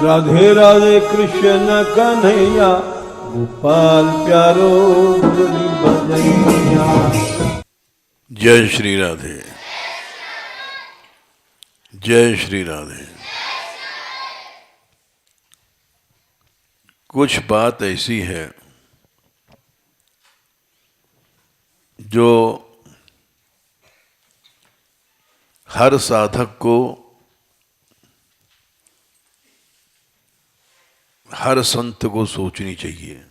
राधे राधे कृष्ण कन्हैया गोपाल प्यारो मुरली बजैया। जय श्री राधे, जय श्री राधे। कुछ बात ऐसी है जो हर साधक को, हर संत को सोचनी चाहिए।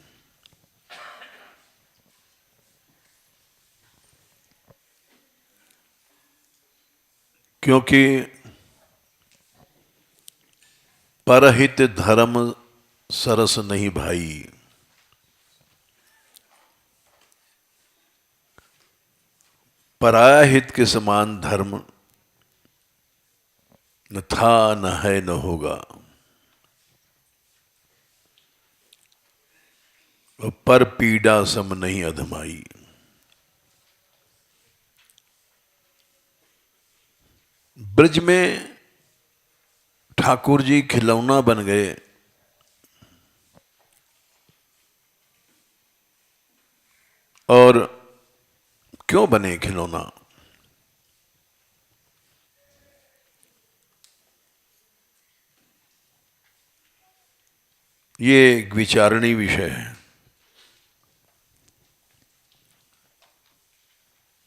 क्योंकि परहित धर्म सरस नहीं भाई, पराया हित के समान धर्म न था, न है, न होगा। पर पीड़ा सम नहीं अधमाई। ब्रज में ठाकुर जी खिलौना बन गए और क्यों बने खिलौना? ये एक विचारणीय विषय है।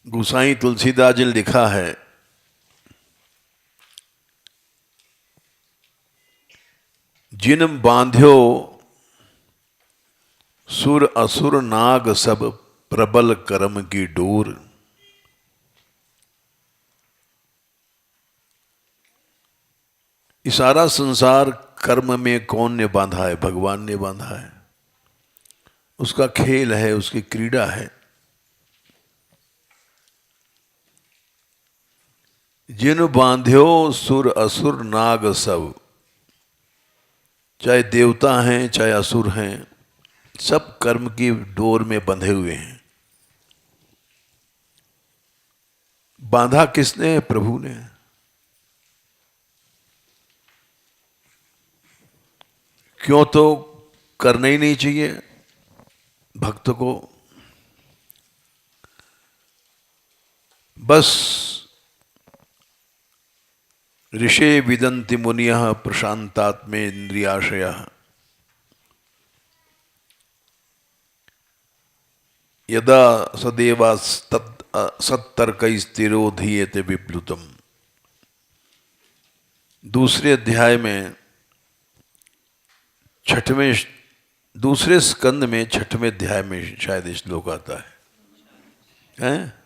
गोसाई तुलसीदास जी ने लिखा है, जिन बांध्यो सुर असुर नाग सब प्रबल कर्म की डोर। ये सारा संसार कर्म में कौन ने बांधा है? भगवान ने बांधा है। उसका खेल है, उसकी क्रीड़ा है। जिन बांध्यो सुर असुर नाग सब, चाहे देवता हैं चाहे असुर हैं, सब कर्म की डोर में बंधे हुए हैं। बांधा किसने? प्रभु ने। क्यों? तो करना ही नहीं चाहिए भक्त को। बस ऋषे विदन्ति मुनियः प्रशांतात्मे इंद्रियाशयः यदा सदेवा सत्तर्कैस्तिरोधीयते विप्लुतम। दूसरे अध्याय में दूसरे स्कंद में छठवें अध्याय में शायद श्लोक आता है?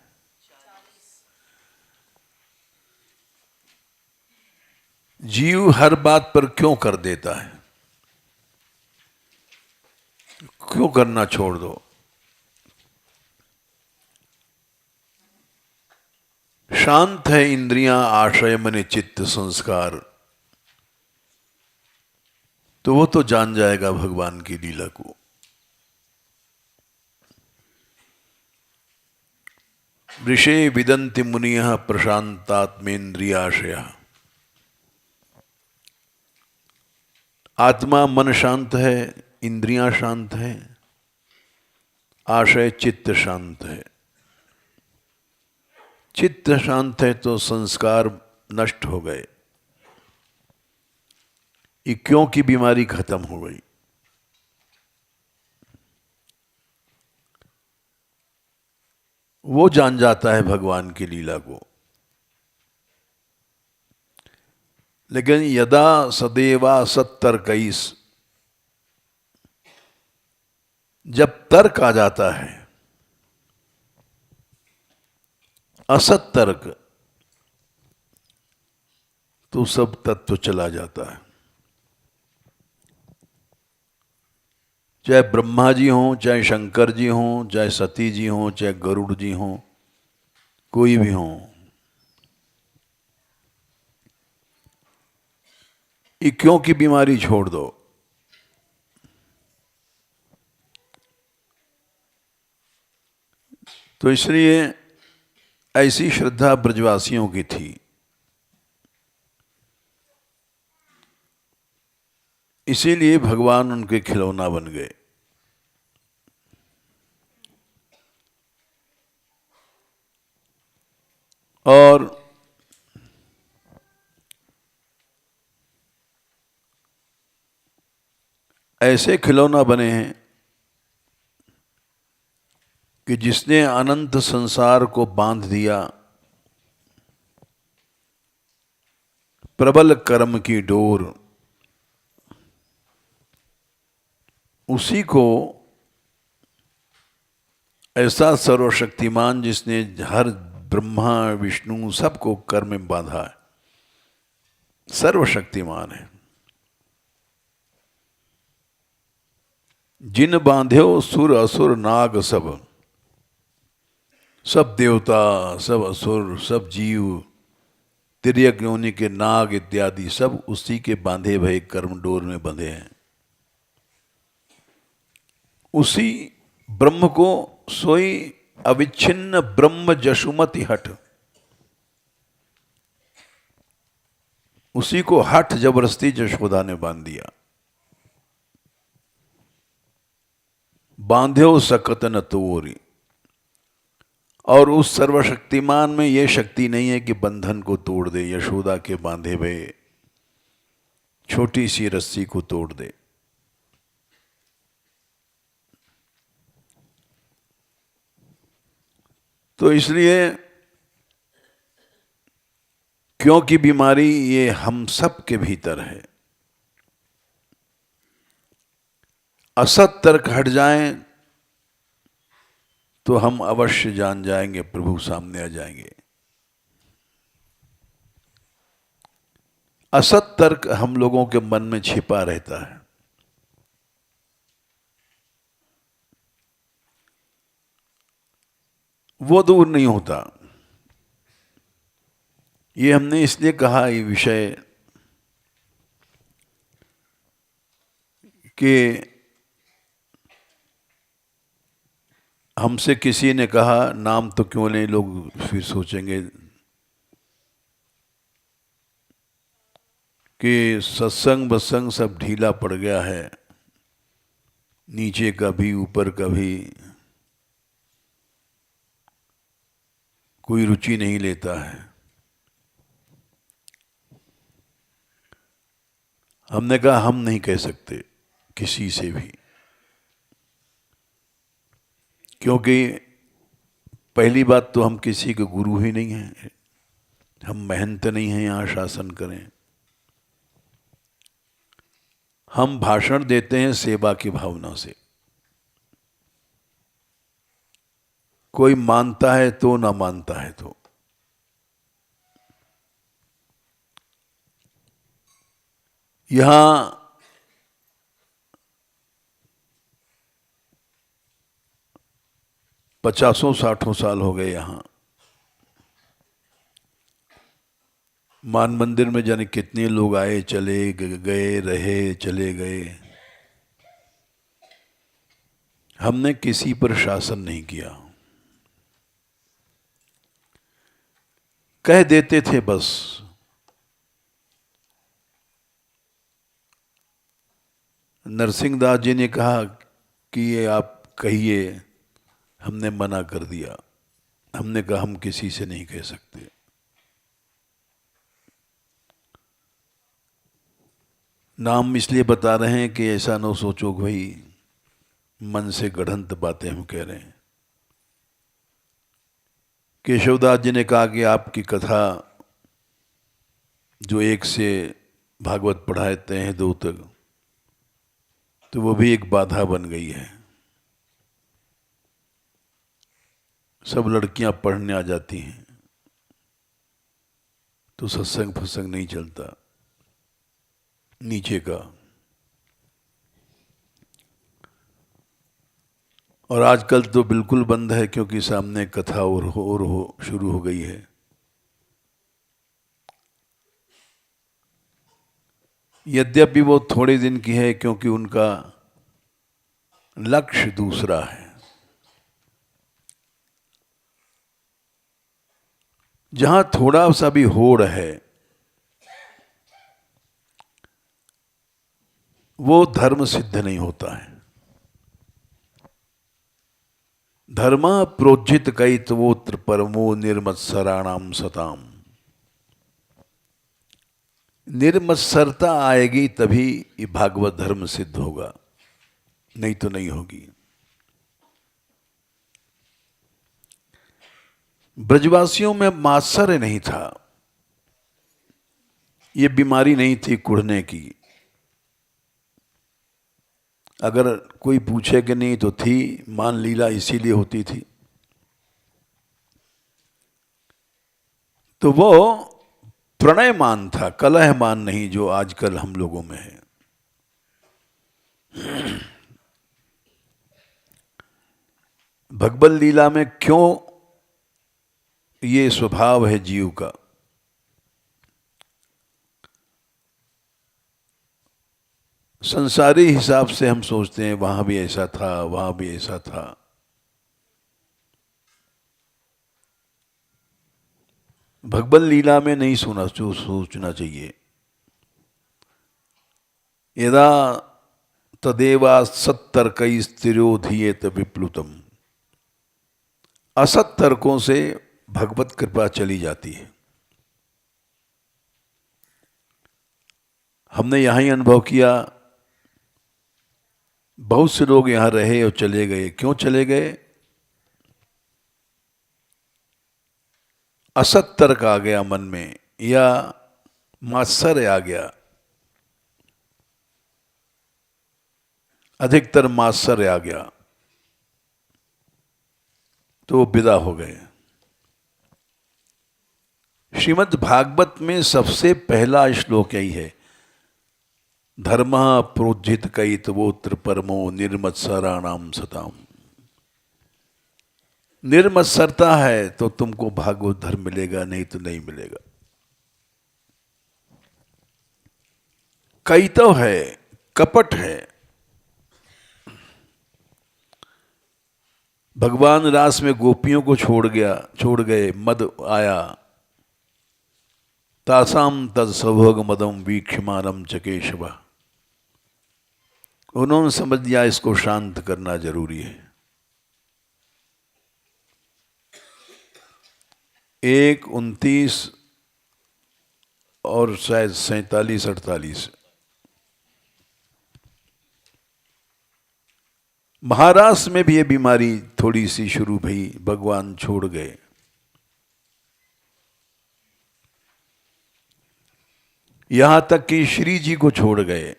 जीव हर बात पर क्यों कर देता है? क्यों करना छोड़ दो? शांत है इंद्रियां, आश्रय मन चित्त संस्कार, तो वो तो जान जाएगा भगवान की लीला को। ऋषे विदन्ति मुनियः प्रशांतात्मेन्द्रियाशयः। आत्मा मन शांत है, इंद्रियां शांत है, आशय चित्त शांत है। चित्त शांत है तो संस्कार नष्ट हो गए, ये क्यों की बीमारी खत्म हो गई। वो जान जाता है भगवान की लीला को। लेकिन यदा सदेवा सत्तर्कैस्, जब तर्क आ जाता है, असत तर्क, तो सब तत्व चला जाता है। चाहे ब्रह्मा जी हों, चाहे शंकर जी हों, चाहे सती जी हों, चाहे गरुड़ जी हों, कोई भी हों, ये क्यों की बीमारी छोड़ दो। तो इसलिए ऐसी श्रद्धा ब्रजवासियों की थी। इसीलिए भगवान उनके खिलौना बन गए। और ऐसे खिलौना बने हैं कि जिसने अनंत संसार को बांध दिया, प्रबल कर्म की डोर, उसी को ऐसा सर्वशक्तिमान जिसने हर ब्रह्मा विष्णु सबको कर्म में बांधा है, सर्वशक्तिमान है। जिन बांध्यो सुर असुर नाग सब, सब देवता, सब असुर, सब जीव, तिर्यक योनि के नाग इत्यादि सब उसी के बांधे भये कर्म डोर में बंधे हैं। उसी ब्रह्म को सोई अविच्छिन्न ब्रह्म जशुमति हट, उसी को हठ जबरदस्ती यशोदा ने बांध दिया। बांध्यो सकत न तोरी। और उस सर्वशक्तिमान में यह शक्ति नहीं है कि बंधन को तोड़ दे, यशोदा के बांधे हुए छोटी सी रस्सी को तोड़ दे। तो इसलिए क्योंकि बीमारी ये हम सब के भीतर है, असत तर्क हट जाएं तो हम अवश्य जान जाएंगे, प्रभु सामने आ जाएंगे। असत तर्क हम लोगों के मन में छिपा रहता है। वो दूर नहीं होता। ये हमने इसलिए कहा ये विषय कि हमसे किसी ने कहा नाम तो क्यों नहीं, लोग फिर सोचेंगे कि सत्संग बत्संग सब ढीला पड़ गया है, नीचे का भी ऊपर का भी कोई रुचि नहीं लेता है। हमने कहा हम नहीं कह सकते किसी से भी, क्योंकि पहली बात तो हम किसी के गुरु ही नहीं हैं, हम महंत नहीं हैं यहाँ शासन करें। हम भाषण देते हैं सेवा की भावना से। कोई मानता है तो, ना मानता है तो। यहां 50-60 साल हो गए। यहां मान मंदिर में जाने कितने लोग आए चले गए, रहे चले गए। हमने किसी पर शासन नहीं किया, कह देते थे बस। नरसिंहदास जी ने कहा कि ये आप कहिए, हमने मना कर दिया। हमने कहा हम किसी से नहीं कह सकते। नाम इसलिए बता रहे हैं कि ऐसा न सोचो कि भाई मन से गढ़ंत बातें हम कह रहे हैं। केशवदास जी ने कहा कि आपकी कथा जो 1 से भागवत पढ़ाते हैं 2 तक, तो वो भी एक बाधा बन गई है। सब लड़कियां पढ़ने आ जाती हैं तो सत्संग फत्संग नहीं चलता नीचे का। और आजकल तो बिल्कुल बंद है, क्योंकि सामने कथा और शुरू हो गई है। यद्यपि वो थोड़े दिन की है, क्योंकि उनका लक्ष्य दूसरा है। जहां थोड़ा सा भी होड़ है वो धर्म सिद्ध नहीं होता है। धर्म प्रोज्झित कयित्वोत्र परमो निर्मत्सराणाम सताम। निर्मत्सरता आएगी तभी ये भागवत धर्म सिद्ध होगा, नहीं तो नहीं होगी। ब्रजवासियों में मात्सर्य नहीं था, ये बीमारी नहीं थी कुढ़ने की। अगर कोई पूछे कि नहीं तो थी, मान लीला इसीलिए होती थी। तो वो प्रणयमान था, कलहमान नहीं, जो आजकल हम लोगों में है। भगवत लीला में क्यों ये स्वभाव है जीव का? संसारी हिसाब से हम सोचते हैं वहां भी ऐसा था, वहां भी ऐसा था। भगवत लीला में नहीं सोचना चाहिए। यदा तदेवा सत्तर्कई स्थिरोधीयेत विप्लुतम। असत तर्कों से भगवत कृपा चली जाती है। हमने यहां ही अनुभव किया, बहुत से लोग यहां रहे और चले गए। क्यों चले गए? असत तर्क आ गया मन में, या मात्सर्य आ गया। अधिकतर मात्सर्य आ गया तो विदा हो गए। श्रीमद् भागवत में सबसे पहला श्लोक यही है, धर्म प्रोज्झित कयित्वोत्र परमो निर्मत्सराणाम सताम। निर्मत्सरता है तो तुमको भागवत धर्म मिलेगा, नहीं तो नहीं मिलेगा। कयित्व है, कपट है। भगवान रास में गोपियों को छोड़ गए, मद आया। तासाम तद सभोग मदम वीक्षमानम च केशव। उन्होंने समझ लिया इसको शांत करना जरूरी है। 1:29 और शायद 47-48 महाराष्ट्र में भी ये बीमारी थोड़ी सी शुरू भई, भगवान छोड़ गए। यहां तक कि श्री जी को छोड़ गए।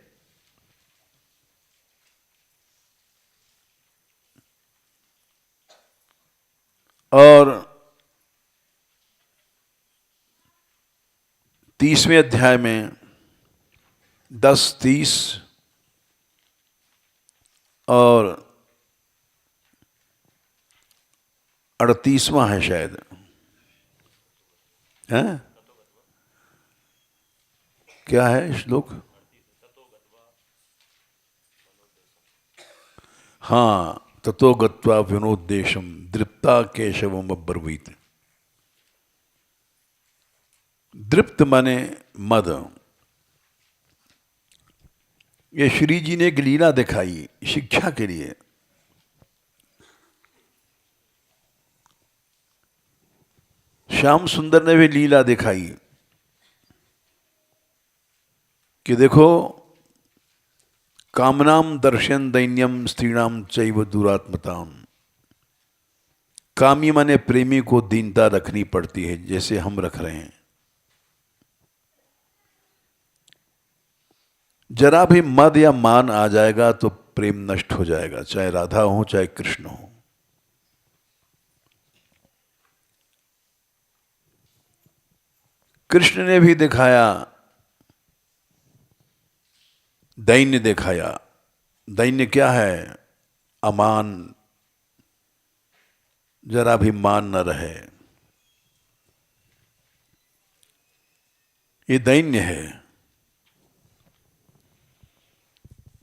और 30वें अध्याय में 10-30 और 38वां है शायद, है क्या है श्लोक? हाँ, ततो गत्वा विनोदेशम दृप्ता केशवम अब्रवीत। दृप्त माने मद। ये श्री जी ने एक लीला दिखाई शिक्षा के लिए। श्याम सुंदर ने भी लीला दिखाई कि देखो, कामनाम दर्शन दैन्यम स्त्रीणाम चैव दुरात्मताम। कामी माने प्रेमी को दीनता रखनी पड़ती है, जैसे हम रख रहे हैं। जरा भी मद या मान आ जाएगा तो प्रेम नष्ट हो जाएगा, चाहे राधा हो चाहे कृष्ण हो। कृष्ण ने भी दिखाया, दैन्य दिखाया। दैन्य क्या है? अमान, जरा भी मान न रहे, ये दैन्य है।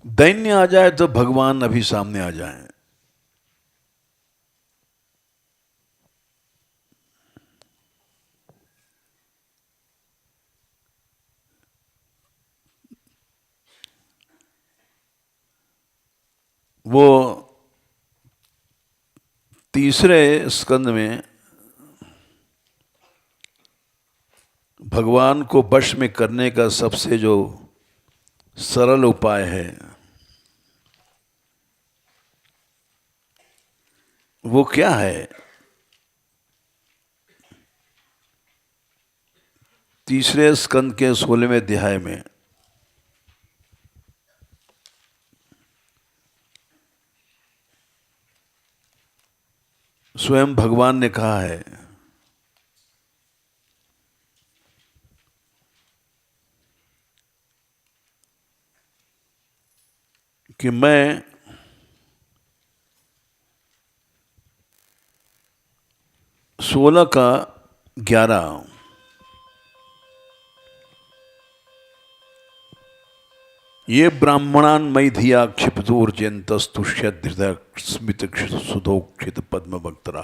दैन्य आ जाए तो भगवान अभी सामने आ जाए। वो तीसरे स्कंद में भगवान को वश में करने का सबसे जो सरल उपाय है वो क्या है? तीसरे स्कंद के 16वें अध्याय में स्वयं भगवान ने कहा है कि मैं 16 का 11 ये ब्राह्मणान मई धिया क्षिप्तोर्जयंतस्तुष्यत हृदय स्मित सुधोक्षित पद्म भक्तरा।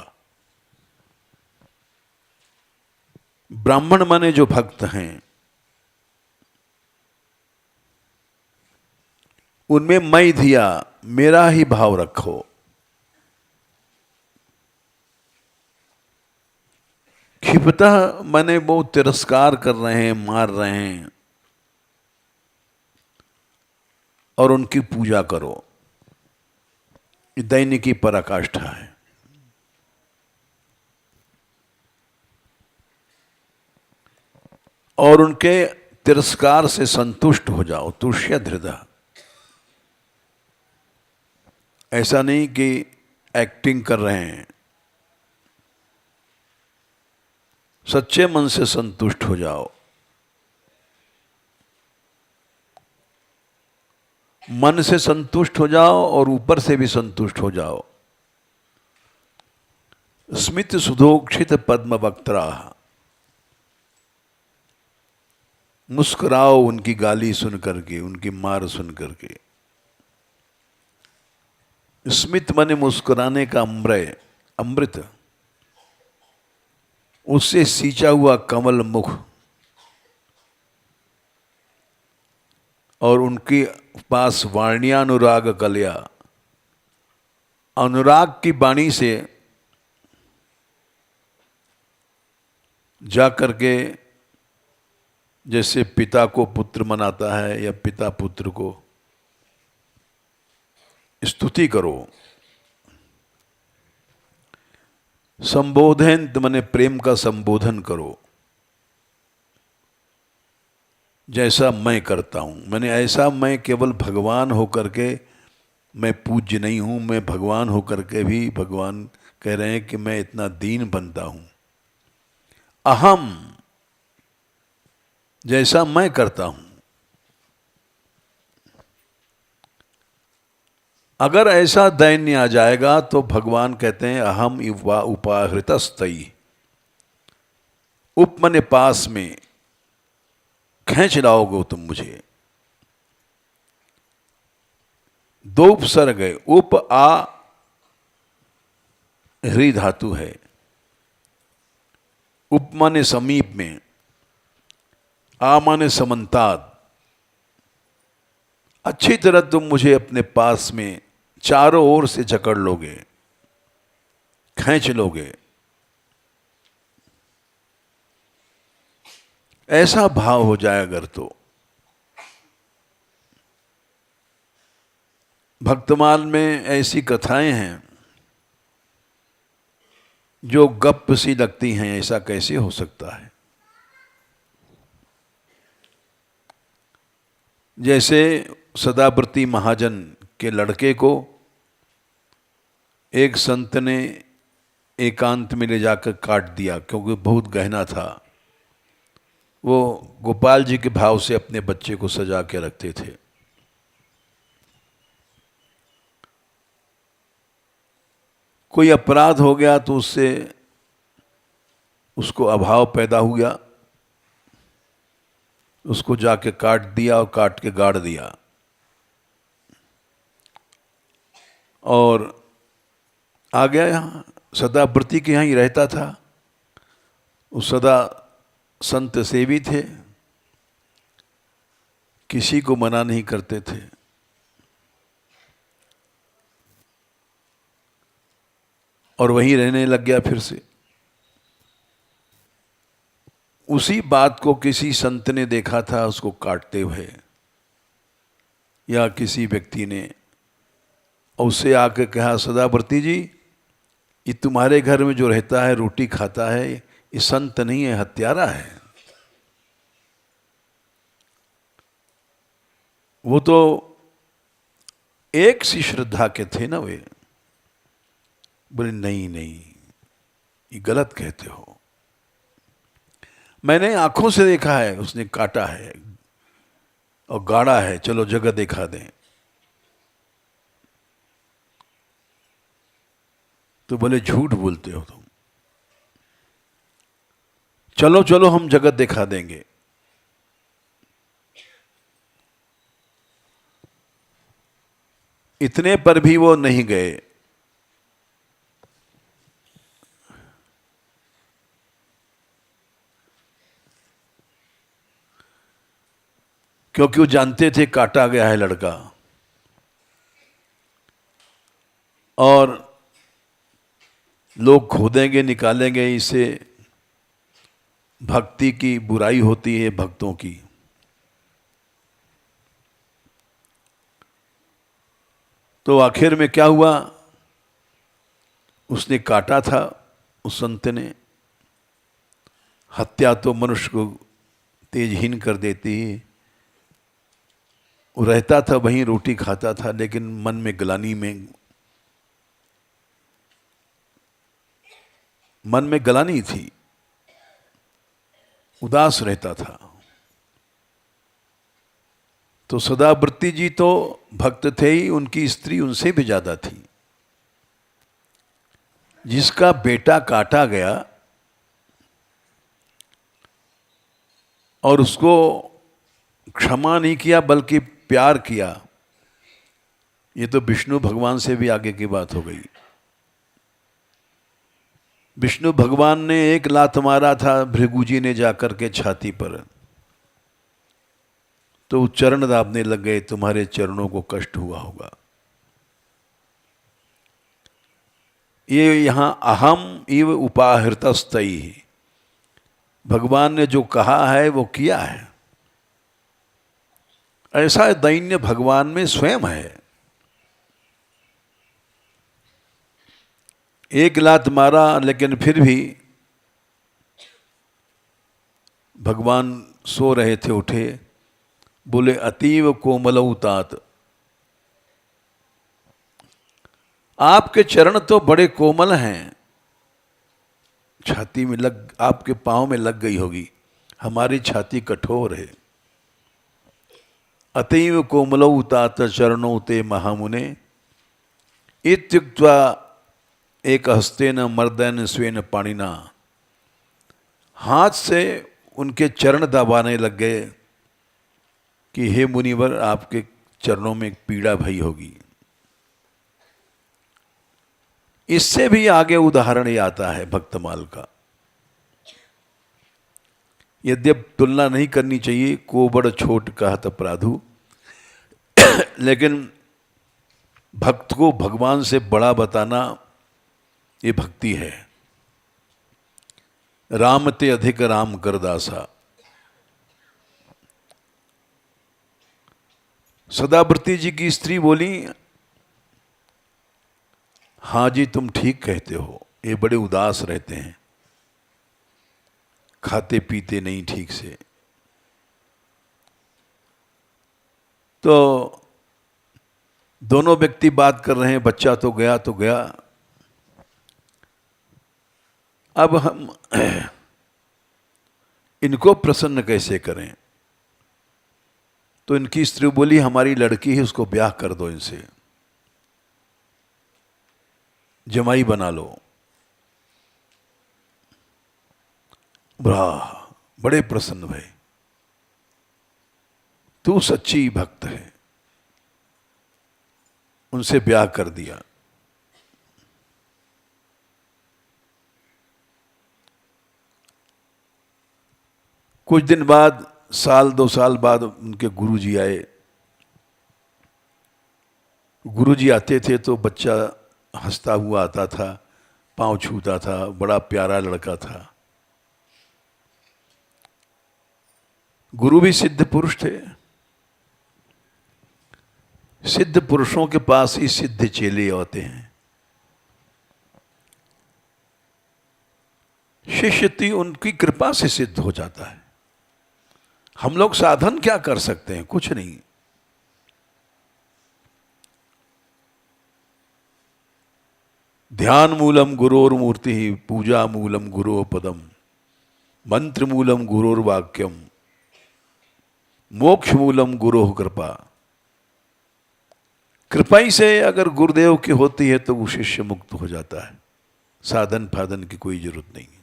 ब्राह्मण माने जो भक्त हैं उनमें मई धिया मेरा ही भाव रखो। क्षिप्ता माने वो तिरस्कार कर रहे हैं, मार रहे हैं, और उनकी पूजा करो। दैनिकी पराकाष्ठा है। और उनके तिरस्कार से संतुष्ट हो जाओ। तुष्यत हृदय, ऐसा नहीं कि एक्टिंग कर रहे हैं, सच्चे मन से संतुष्ट हो जाओ। मन से संतुष्ट हो जाओ और ऊपर से भी संतुष्ट हो जाओ। स्मित सुधोक्षित पद्म वक्त्रा, मुस्कुराओ उनकी गाली सुन करके, उनकी मार सुन करके। स्मित माने मुस्कुराने का अमृत, उससे सींचा हुआ कमल मुख, और उनके पास वाण्यानुराग कलिया, अनुराग की वाणी से जा करके जैसे पिता को पुत्र मनाता है या पिता पुत्र को स्तुति करो। संबोधन माने प्रेम का संबोधन करो। जैसा मैं करता हूं, मैंने ऐसा, मैं केवल भगवान होकर के मैं पूज्य नहीं हूं, मैं भगवान होकर के भी भगवान कह रहे हैं कि मैं इतना दीन बनता हूं। अहम, जैसा मैं करता हूं। अगर ऐसा दैन्य आ जाएगा तो भगवान कहते हैं अहम उपाहृतस्तयी, उप मने पास में, खींच लाओगे तुम मुझे। दो उपसर्ग है, उप आ ह्री धातु है। उप माने समीप में, आ माने समन्तात। अच्छी तरह तुम मुझे अपने पास में चारों ओर से जकड़ लोगे, खींच लोगे। ऐसा भाव हो जाए अगर तो भक्तमाल में ऐसी कथाएं हैं जो गप सी लगती हैं। ऐसा कैसे हो सकता है? जैसे सदाव्रती महाजन के लड़के को एक संत ने एकांत में ले जाकर काट दिया क्योंकि बहुत गहना था। वो गोपाल जी के भाव से अपने बच्चे को सजा के रखते थे। कोई अपराध हो गया तो उससे उसको अभाव पैदा हुआ, उसको जाके काट दिया और काट के गाड़ दिया। और आ गया यहाँ, सदाव्रती के यहाँ ही रहता था। वो सदा संत सेवी थे, किसी को मना नहीं करते थे। और वहीं रहने लग गया फिर से। उसी बात को किसी संत ने देखा था उसको काटते हुए, या किसी व्यक्ति ने, और उससे आके कहा, सदावर्ती जी, ये तुम्हारे घर में जो रहता है, रोटी खाता है, ये संत नहीं है, हत्यारा है। वो तो एक सी श्रद्धा के थे ना वे। बोले नहीं नहीं, ये गलत कहते हो, मैंने आंखों से देखा है, उसने काटा है और गाड़ा है, चलो जगह दिखा दें। तो बोले झूठ बोलते हो तुम, चलो चलो हम जगत दिखा देंगे। इतने पर भी वो नहीं गए। क्योंकि वो जानते थे काटा गया है लड़का, और लोग खोदेंगे, निकालेंगे, इसे भक्ति की बुराई होती है, भक्तों की। तो आखिर में क्या हुआ, उसने काटा था, उस संत ने। हत्या तो मनुष्य को तेजहीन कर देती है। वो रहता था वहीं, रोटी खाता था, लेकिन मन में ग्लानि मन में ग्लानि थी, उदास रहता था। तो सदावर्ती जी तो भक्त थे ही, उनकी स्त्री उनसे भी ज्यादा थी। जिसका बेटा काटा गया और उसको क्षमा नहीं किया बल्कि प्यार किया, ये तो विष्णु भगवान से भी आगे की बात हो गई। विष्णु भगवान ने एक लात मारा था भृगु जी ने जाकर के छाती पर, तो चरण दाबने लग गए, तुम्हारे चरणों को कष्ट हुआ होगा। ये यहां अहम इव उपाहृतस्तैः, भगवान ने जो कहा है वो किया है। ऐसा दैन्य भगवान में स्वयं है। एक लात मारा, लेकिन फिर भी भगवान सो रहे थे, उठे, बोले अतीव कोमलौ तात, आपके चरण तो बड़े कोमल हैं। छाती में आपके पांव में लग गई होगी, हमारी छाती कठोर है। अतीव कोमलौ तात चरणौ ते महामुने, इत्युक्त्वा एक हस्तेन मर्दन स्वेन पाणिना, हाथ से उनके चरण दबाने लग गए कि हे मुनिवर, आपके चरणों में पीड़ा भई होगी। इससे भी आगे उदाहरण ये आता है भक्तमाल का। यद्यप तुलना नहीं करनी चाहिए, को बड़ छोट कहत अपराधु, लेकिन भक्त को भगवान से बड़ा बताना ये भक्ति है। राम ते अधिक राम कर दासा। सदावर्ती जी की स्त्री बोली, हाँ जी तुम ठीक कहते हो, ये बड़े उदास रहते हैं, खाते पीते नहीं ठीक से। तो दोनों व्यक्ति बात कर रहे हैं, बच्चा तो गया। अब हम इनको प्रसन्न कैसे करें? तो इनकी स्त्री बोली, हमारी लड़की है, उसको ब्याह कर दो, इनसे जमाई बना लो। बड़े प्रसन्न भय, तू सच्ची भक्त है। उनसे ब्याह कर दिया। कुछ दिन बाद, साल 2 साल बाद, उनके गुरुजी आए। गुरुजी आते थे तो बच्चा हंसता हुआ आता था, पांव छूता था, बड़ा प्यारा लड़का था। गुरु भी सिद्ध पुरुष थे। सिद्ध पुरुषों के पास ही सिद्ध चेले होते हैं। शिष्य उनकी कृपा से सिद्ध हो जाता है। हम लोग साधन क्या कर सकते हैं? कुछ नहीं। ध्यान मूलम गुरोर मूर्ति, पूजा मूलम गुरो पदम, मंत्र मूलम गुरोर वाक्यम, मोक्ष मूलम गुरो कृपा। कृपा ही से अगर गुरुदेव की होती है तो वो शिष्य मुक्त हो जाता है। साधन फाधन की कोई जरूरत नहीं है।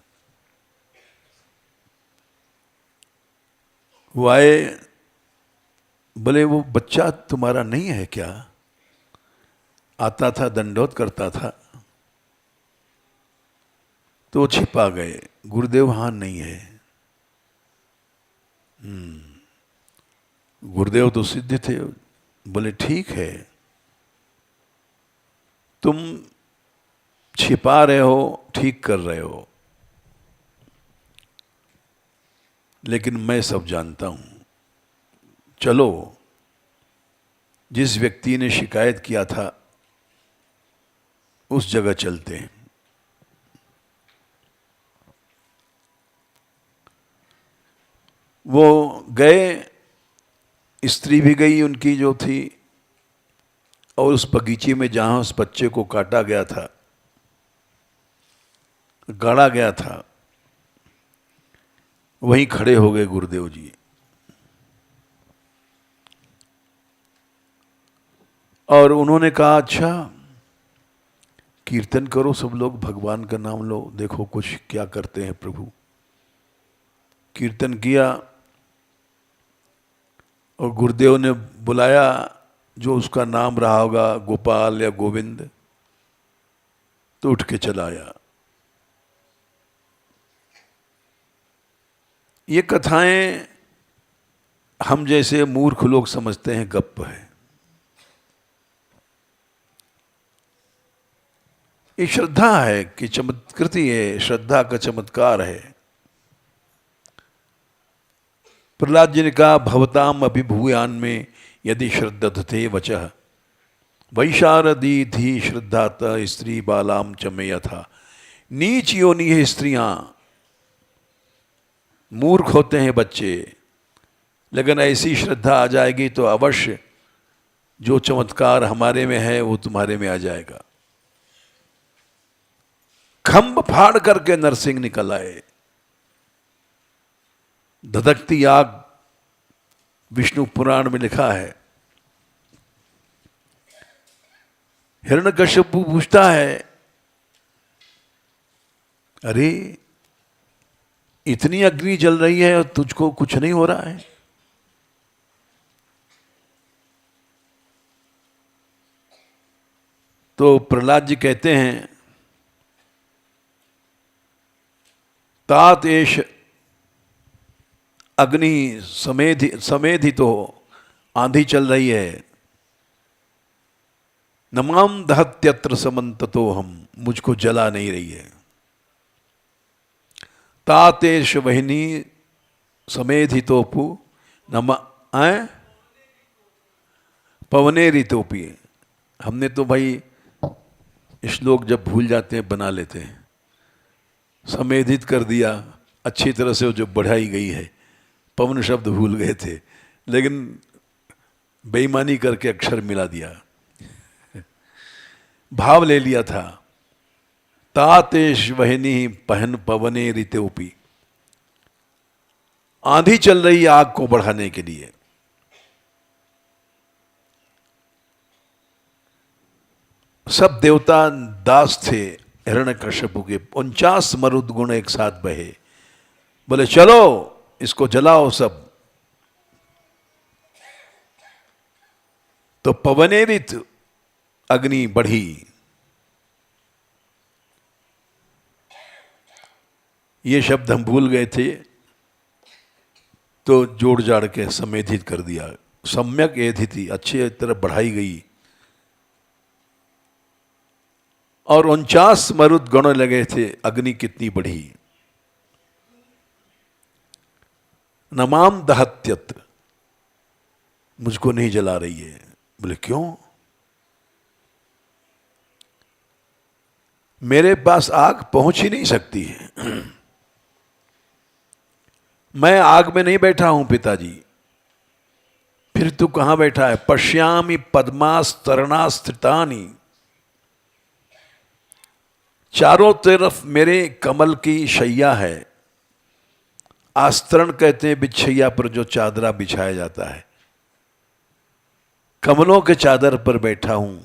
वो आए, बोले वो बच्चा तुम्हारा नहीं है क्या? आता था, दंडोत करता था। तो छिपा गए। गुरुदेव हाँ नहीं है। गुरुदेव तो सिद्ध थे। बोले ठीक है, तुम छिपा रहे हो, ठीक कर रहे हो, लेकिन मैं सब जानता हूं। चलो, जिस व्यक्ति ने शिकायत किया था उस जगह चलते हैं। वो गए, स्त्री भी गई उनकी जो थी, और उस बगीचे में जहां उस बच्चे को काटा गया था, गाड़ा गया था, वहीं खड़े हो गए गुरुदेव जी। और उन्होंने कहा अच्छा कीर्तन करो सब लोग, भगवान का नाम लो, देखो कुछ क्या करते हैं प्रभु। कीर्तन किया और गुरुदेव ने बुलाया जो उसका नाम रहा होगा, गोपाल या गोविंद, तो उठ के चला आया। ये कथाएं हम जैसे मूर्ख लोग समझते हैं गप्प है। ये श्रद्धा है कि चमत्कृति है, श्रद्धा का चमत्कार है। प्रहलाद जी ने कहा भवताम अभिभूयान में यदि श्रद्धते वचः, वैशारदी थी श्रद्धात स्त्री बालाम चमेय था। नीच योनि है स्त्रियां, मूर्ख होते हैं बच्चे, लेकिन ऐसी श्रद्धा आ जाएगी तो अवश्य जो चमत्कार हमारे में है वो तुम्हारे में आ जाएगा। खंभ फाड़ करके नरसिंह निकल आए। धधकती आग विष्णु पुराण में लिखा है। हिरण्यकश्यप पूछता है अरे इतनी अग्नि जल रही है और तुझको कुछ नहीं हो रहा है? तो प्रहलाद जी कहते हैं तात एष अग्नि समेधि तो आंधी चल रही है। नमाम दहत्यत्र समंत तो हम, मुझको जला नहीं रही है। तातेश वहिनी समेधितोपु नम पवने ऋतोपी। हमने तो भाई श्लोक जब भूल जाते हैं बना लेते हैं। समेधित कर दिया, अच्छी तरह से जो बढ़ाई गई है। पवन शब्द भूल गए थे, लेकिन बेईमानी करके अक्षर मिला दिया, भाव ले लिया था। तातेश वहनी पहन पवने ऋतोपी, आंधी चल रही आग को बढ़ाने के लिए। सब देवता दास थे हिरण्यकश्यप के। 49 मरुद गुण एक साथ बहे। बोले चलो इसको जलाओ सब। तो पवनेरित अग्नि बढ़ी। ये शब्द हम भूल गए थे तो जोड़ जाड़ के समेधित कर दिया। सम्यक एधिति, अच्छी तरह बढ़ाई गई। और 49 मरुद गण लगे थे, अग्नि कितनी बढ़ी। नमाम दहत्यत, मुझको नहीं जला रही है। बोले क्यों? मेरे पास आग पहुंच ही नहीं सकती है। मैं आग में नहीं बैठा हूं पिताजी, फिर तू कहां बैठा है? पश्यामि पद्मास्तरणास्त्रितानि, चारों तरफ मेरे कमल की शैया है। आस्तरण कहते हैं बिछैया पर जो चादरा बिछाया जाता है। कमलों के चादर पर बैठा हूं।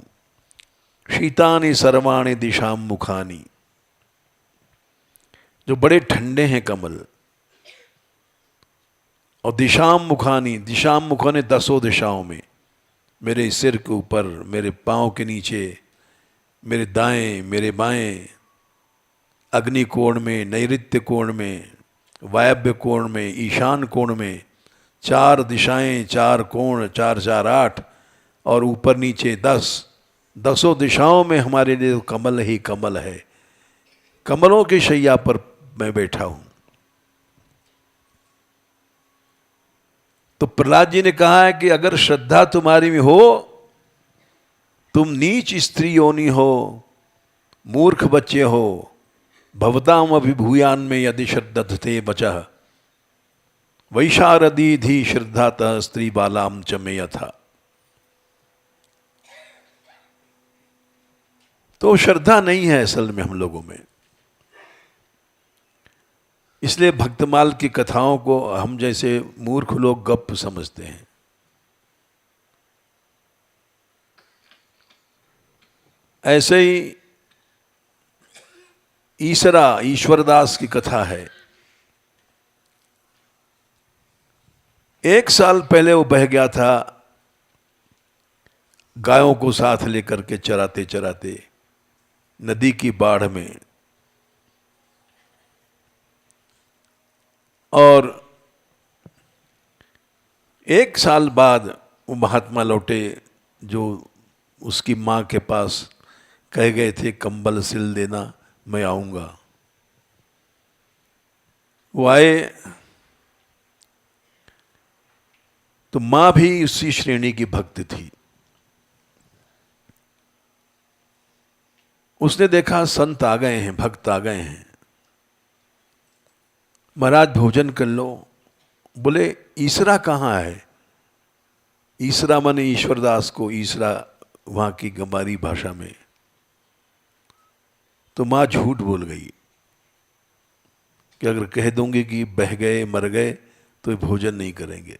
शीतानि सर्वाणि दिशाम मुखानी, जो बड़े ठंडे हैं कमल। और दिशाम मुखानी, दिशाम मुखानी 10 दिशाओं में, मेरे सिर के ऊपर, मेरे पांव के नीचे, मेरे दाएं, मेरे बाएं, अग्नि कोण में, नैऋत्य कोण में, वायव्य कोण में, ईशान कोण में, 4 दिशाएं, 4 कोण, 4 4 8, और ऊपर नीचे 10। 10 दिशाओं में हमारे लिए कमल ही कमल है। कमलों की शैया पर मैं बैठा हूं। तो प्रहलाद जी ने कहा है कि अगर श्रद्धा तुम्हारी में हो, तुम नीच स्त्री योनि हो, मूर्ख बच्चे हो, भवताम अभिभूयान में यदि श्रद्धते बचः, वैशारदी धी श्रद्धातः स्त्री बालाम च मे यथा। तो श्रद्धा नहीं है असल में हम लोगों में, इसलिए भक्तमाल की कथाओं को हम जैसे मूर्ख लोग गप समझते हैं। ऐसे ही ईश्वरदास की कथा है। 1 साल पहले वो बह गया था गायों को साथ लेकर के चराते चराते नदी की बाढ़ में, और 1 साल बाद वो महात्मा लौटे जो उसकी माँ के पास कह गए थे कंबल सिल देना, मैं आऊंगा। वो आए तो माँ भी उसी श्रेणी की भक्त थी। उसने देखा संत आ गए हैं, भक्त आ गए हैं, महाराज भोजन कर लो। बोले ईसरा कहाँ है? ईसरा माने ईश्वरदास को ईसरा वहां की गंवारी भाषा में। तो मां झूठ बोल गई कि अगर कह दूंगी कि बह गए मर गए तो ये भोजन नहीं करेंगे।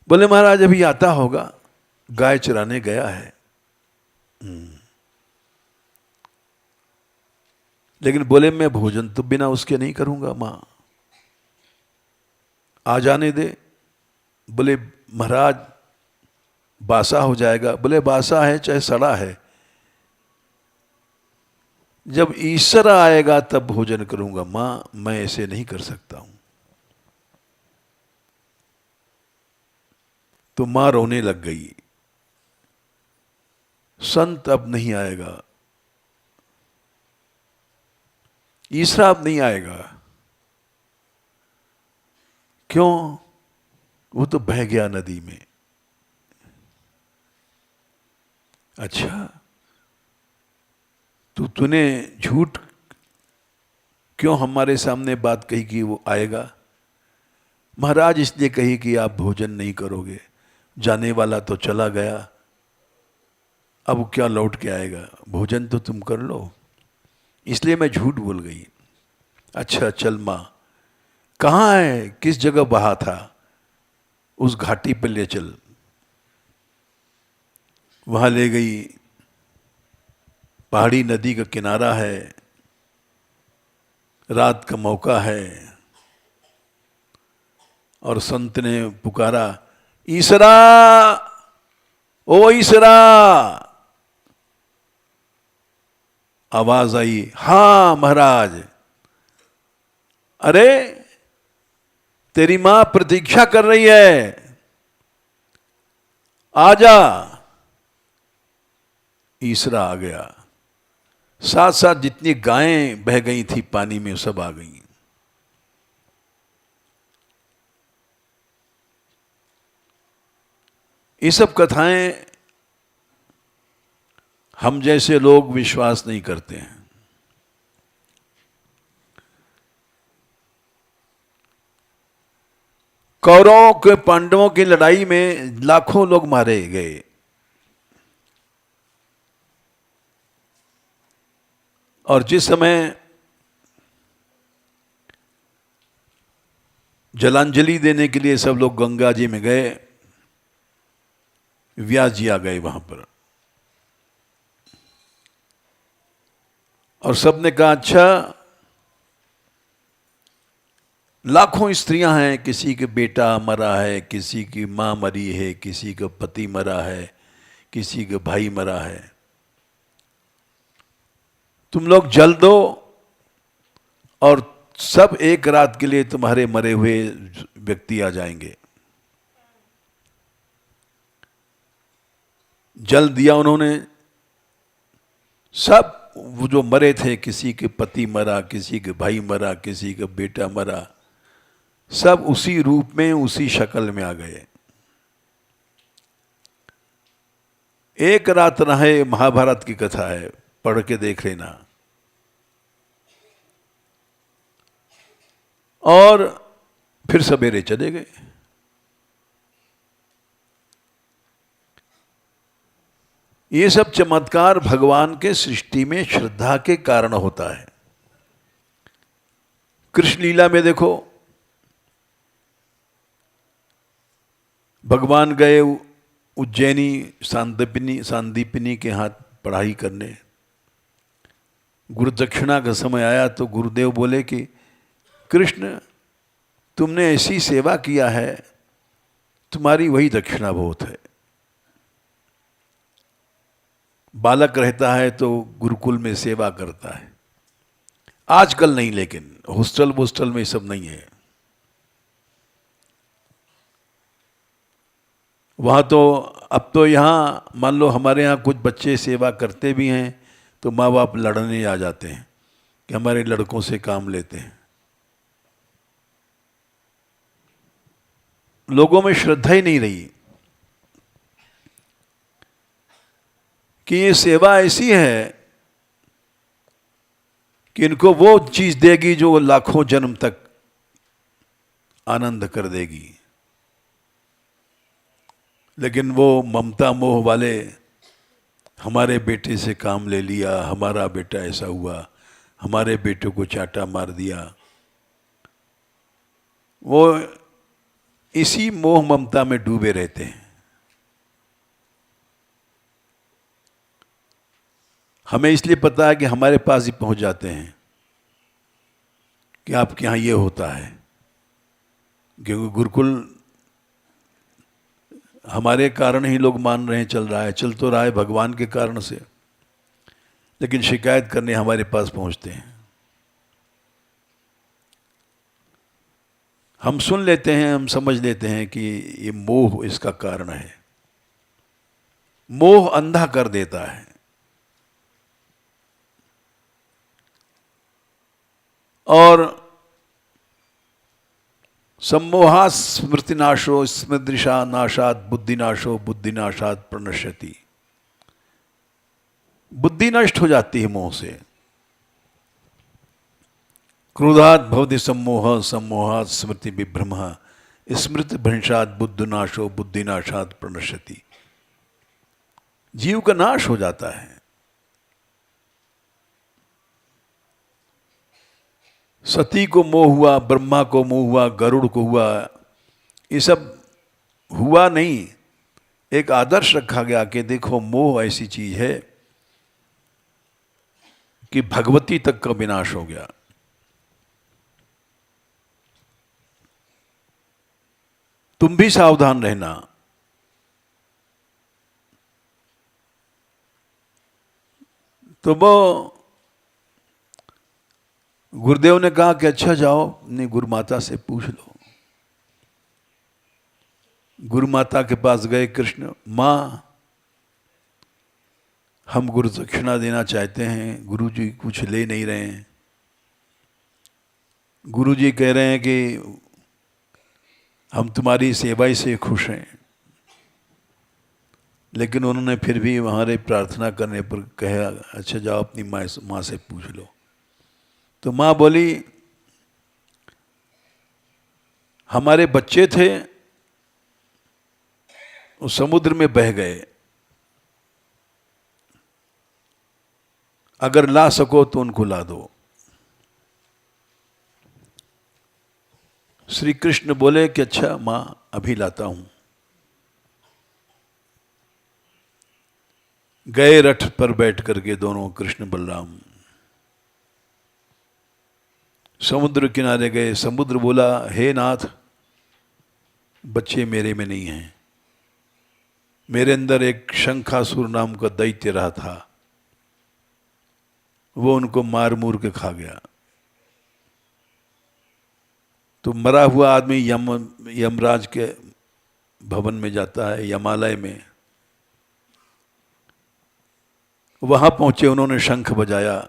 बोले महाराज अभी आता होगा, गाय चराने गया है। लेकिन बोले मैं भोजन तो बिना उसके नहीं करूंगा मां, आ जाने दे। बोले महाराज बासा हो जाएगा। बोले बासा है चाहे सड़ा है, जब ईश्वर आएगा तब भोजन करूंगा मां, मैं ऐसे नहीं कर सकता हूं। तो मां रोने लग गई। संत अब नहीं आएगा, ईश्वर अब नहीं आएगा। क्यों? वो तो बह गया नदी में। अच्छा, तो तूने झूठ क्यों हमारे सामने बात कही कि वो आएगा? महाराज इसलिए कही कि आप भोजन नहीं करोगे, जाने वाला तो चला गया, अब क्या लौट के आएगा, भोजन तो तुम कर लो, इसलिए मैं झूठ बोल गई। अच्छा चल मां, कहाँ है, किस जगह बहा था, उस घाटी पर ले चल। वहां ले गई, पहाड़ी नदी का किनारा है, रात का मौका है, और संत ने पुकारा ईसरा, ओ ईसरा। आवाज आई, हां महाराज। अरे तेरी मां प्रतीक्षा कर रही है, आजा, ईसरा आ गया। साथ साथ जितनी गायें बह गई थी पानी में सब आ गई। ये सब कथाएं हम जैसे लोग विश्वास नहीं करते हैं। कौरवों के पांडवों की लड़ाई में लाखों लोग मारे गए, और जिस समय जलांजलि देने के लिए सब लोग गंगा जी में गए, व्यास जी आ गए वहां पर, और सबने कहा अच्छा, लाखों स्त्रियां हैं, किसी के बेटा मरा है, किसी की मां मरी है, किसी का पति मरा है, किसी का भाई मरा है, तुम लोग जल दो और सब एक रात के लिए तुम्हारे मरे हुए व्यक्ति आ जाएंगे। जल दिया उन्होंने। सब वो जो मरे थे, किसी के पति मरा, किसी के भाई मरा, किसी का बेटा मरा, सब उसी रूप में उसी शक्ल में आ गए। एक रात रहे, महाभारत की कथा है, पढ़ के देख लेना। और फिर सवेरे चले गए। ये सब चमत्कार भगवान के सृष्टि में श्रद्धा के कारण होता है। कृष्ण लीला में देखो, भगवान गए उज्जैनी सांदीपनी के हाथ पढ़ाई करने। गुरु दक्षिणा का समय आया तो गुरुदेव बोले कि कृष्ण, तुमने ऐसी सेवा किया है, तुम्हारी वही दक्षिणा बहुत है। बालक रहता है तो गुरुकुल में सेवा करता है, आजकल नहीं, लेकिन हॉस्टल वोस्टल में सब नहीं है। वहाँ तो अब तो यहाँ मान लो हमारे यहाँ कुछ बच्चे सेवा करते भी हैं तो माँ बाप लड़ने आ जाते हैं कि हमारे लड़कों से काम लेते हैं। लोगों में श्रद्धा ही नहीं रही कि ये सेवा ऐसी है कि इनको वो चीज देगी जो लाखों जन्म तक आनंद कर देगी। लेकिन वो ममता मोह वाले, हमारे बेटे से काम ले लिया, हमारा बेटा ऐसा हुआ, हमारे बेटे को चाटा मार दिया, वो इसी मोह ममता में डूबे रहते हैं। हमें इसलिए पता है कि हमारे पास ही पहुंच जाते हैं कि आपके यहाँ ये होता है, क्योंकि गुरुकुल हमारे कारण ही लोग मान रहे हैं, चल रहा है, चल तो रहा है भगवान के कारण से, लेकिन शिकायत करने हमारे पास पहुंचते हैं। हम सुन लेते हैं, हम समझ लेते हैं कि ये मोह इसका कारण है। मोह अंधा कर देता है। और सम्मोहात् स्मृतिनाशो स्मृतिशा नाशात् बुद्धिनाशो बुद्धिनाशात् प्रणश्यति। बुद्धि नष्ट हो जाती है मोह से। क्रोधात् भवति सम्मोह सम्मोहात् स्मृति विभ्रमः स्मृति भ्रंशात् बुद्धिनाशो बुद्धिनाशात् प्रणश्यति। जीव का नाश हो जाता है। सती को मोह हुआ, ब्रह्मा को मोह हुआ, गरुड़ को हुआ, ये सब हुआ नहीं, एक आदर्श रखा गया कि देखो मोह ऐसी चीज है कि भगवती तक का विनाश हो गया। तुम भी सावधान रहना। तो वो गुरुदेव ने कहा कि अच्छा जाओ, नहीं गुरु माता से पूछ लो। गुरु माता के पास गए कृष्ण, माँ हम गुरु दक्षिणा देना चाहते हैं, गुरु जी कुछ ले नहीं रहे हैं। गुरु जी कह रहे हैं कि हम तुम्हारी सेवा से खुश हैं। लेकिन उन्होंने फिर भी हमारे प्रार्थना करने पर कहा, अच्छा जाओ अपनी माँ से पूछ लो। तो माँ बोली, हमारे बच्चे थे वो समुद्र में बह गए, अगर ला सको तो उनको ला दो। श्री कृष्ण बोले कि अच्छा माँ अभी लाता हूं। गए रथ पर बैठ करके दोनों कृष्ण बलराम समुद्र किनारे गए। समुद्र बोला, हे नाथ बच्चे मेरे में नहीं हैं, मेरे अंदर एक शंखासुर नाम का दैत्य रहा था, वो उनको मार मूर के खा गया। तो मरा हुआ आदमी यमराज के भवन में जाता है, यमालय में। वहां पहुंचे, उन्होंने शंख बजाया,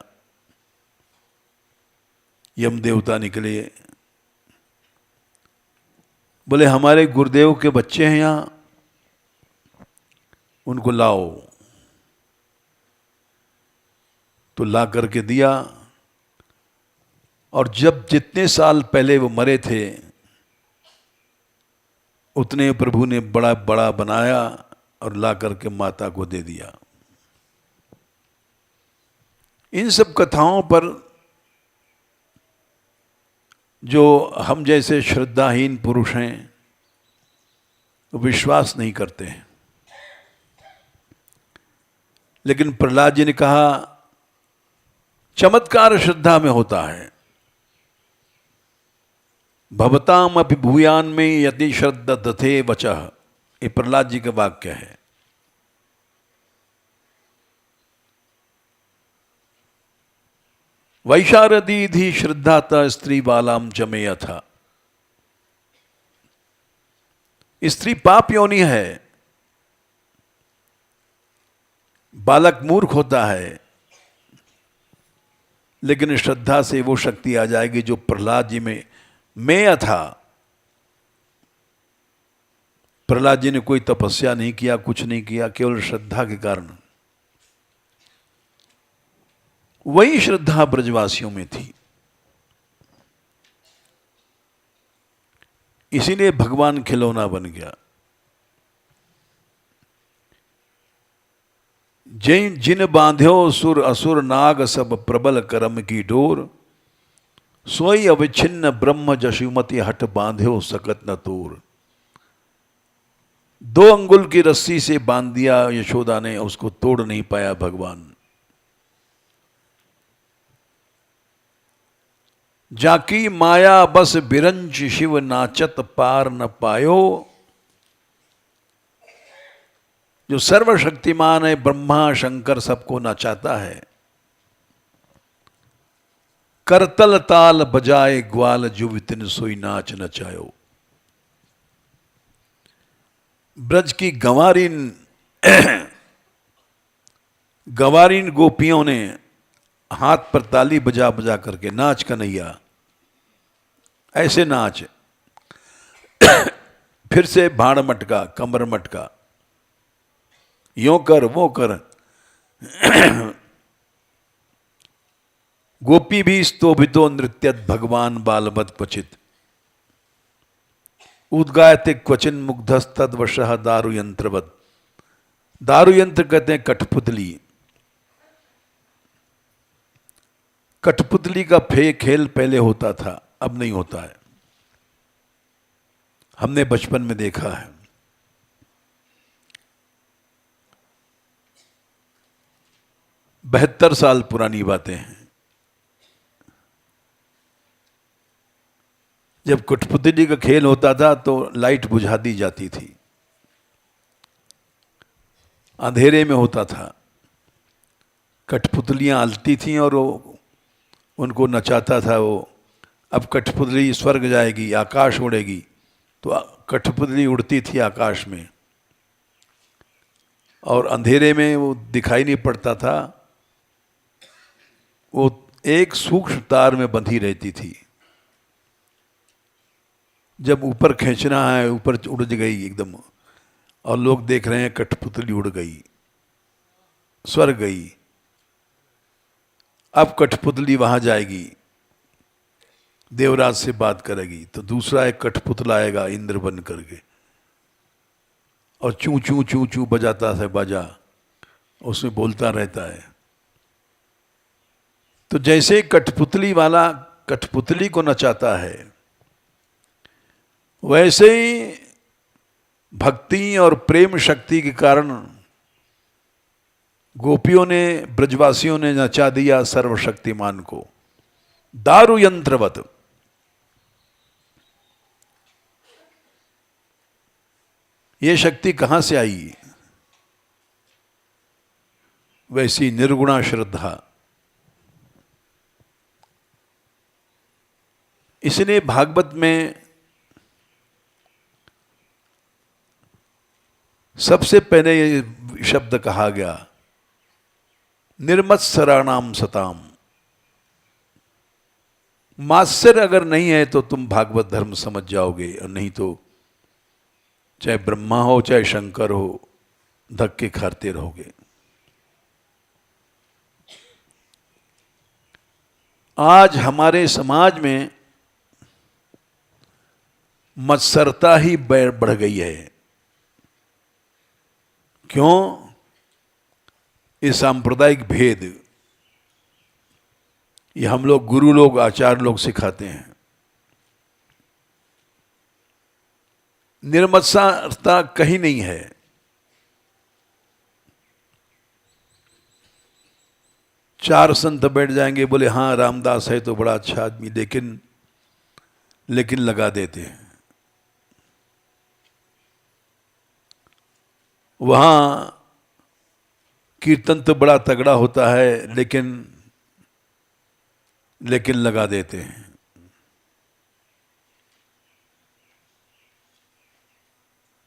यम देवता निकले, बोले हमारे गुरुदेव के बच्चे हैं यहां, उनको लाओ। तो ला करके दिया, और जब जितने साल पहले वो मरे थे उतने प्रभु ने बड़ा बड़ा बनाया और ला करके माता को दे दिया। इन सब कथाओं पर जो हम जैसे श्रद्धाहीन पुरुष हैं वो विश्वास नहीं करते हैं। लेकिन प्रहलाद जी ने कहा, चमत्कार श्रद्धा में होता है। भवताम अपि भूयान में यदि श्रद्धा दथे वचः, ये प्रहलाद जी का वाक्य है। वैशारदी श्रद्धाता स्त्री बालाम जमेय था। स्त्री पाप योनि है, बालक मूर्ख होता है, लेकिन श्रद्धा से वो शक्ति आ जाएगी जो प्रहलाद जी में मेय था। प्रहलाद जी ने कोई तपस्या नहीं किया, कुछ नहीं किया, केवल श्रद्धा के कारण। वही श्रद्धा ब्रजवासियों में थी, इसीलिए भगवान खिलौना बन गया। जिन बांध्यो सुर असुर नाग सब प्रबल कर्म की डोर, सोई अविच्छिन्न ब्रह्म जशुमति हट बांध्यो सकत न तोर। 2 अंगुल की रस्सी से बांध दिया यशोदा ने, उसको तोड़ नहीं पाया भगवान। जाकी माया बस बिरंज शिव नाचत पार न पायो। जो सर्वशक्तिमान है, ब्रह्मा शंकर सबको नचाता है। करतल ताल बजाए ग्वाल जुवितिन सोई नाच नचायो। ब्रज की गंवारीन गोपियों ने हाथ पर ताली बजा बजा करके नाच कन्हैया, ऐसे नाच। फिर से भाड़ मटका, कमर मटका, यों कर वो कर। गोपी भी स्तोभितो नृत्यत भगवान बालवत क्वचित। उद्गायते क्वचिन मुग्धस्तद वशः दारु यंत्रवत। दारु यंत्र कहते हैं कठपुतली। कठपुतली का खेल पहले होता था, अब नहीं होता है। हमने बचपन में देखा है। बहत्तर साल पुरानी बातें हैं। जब कठपुतली का खेल होता था तो लाइट बुझा दी जाती थी, अंधेरे में होता था। कठपुतलियां आलती थीं और उनको नचाता था वो। अब कठपुतली स्वर्ग जाएगी, आकाश उड़ेगी, तो कठपुतली उड़ती थी आकाश में और अंधेरे में वो दिखाई नहीं पड़ता था, वो एक सूक्ष्म तार में बंधी रहती थी। जब ऊपर खींचना है, ऊपर उड़ गई एकदम, और लोग देख रहे हैं कठपुतली उड़ गई, स्वर्ग गई। अब कठपुतली वहां जाएगी, देवराज से बात करेगी, तो दूसरा एक कठपुतला आएगा इंद्र बन करके और चू चू चू चू बजाता है बाजा, उसमें बोलता रहता है। तो जैसे कठपुतली वाला कठपुतली को नचाता है, वैसे ही भक्ति और प्रेम शक्ति के कारण गोपियों ने, ब्रजवासियों ने नचा दिया सर्वशक्तिमान को दारु यंत्रवत। ये शक्ति कहां से आई? वैसी निर्गुणा श्रद्धा। इसलिए भागवत में सबसे पहले ये शब्द कहा गया, निर्मत्सराणाम सताम। मात्सर्य अगर नहीं है तो तुम भागवत धर्म समझ जाओगे, और नहीं तो चाहे ब्रह्मा हो चाहे शंकर हो, धक्के खाते रहोगे। आज हमारे समाज में मत्सरता ही बढ़ गई है। क्यों? ये सांप्रदायिक भेद, ये हम लोग गुरु लोग, आचार्य लोग सिखाते हैं। निर्मत्सरता कहीं नहीं है। चार संत बैठ जाएंगे, बोले हाँ रामदास है तो बड़ा अच्छा आदमी, लेकिन लगा देते हैं। वहां कीर्तन तो बड़ा तगड़ा होता है, लेकिन लगा देते हैं।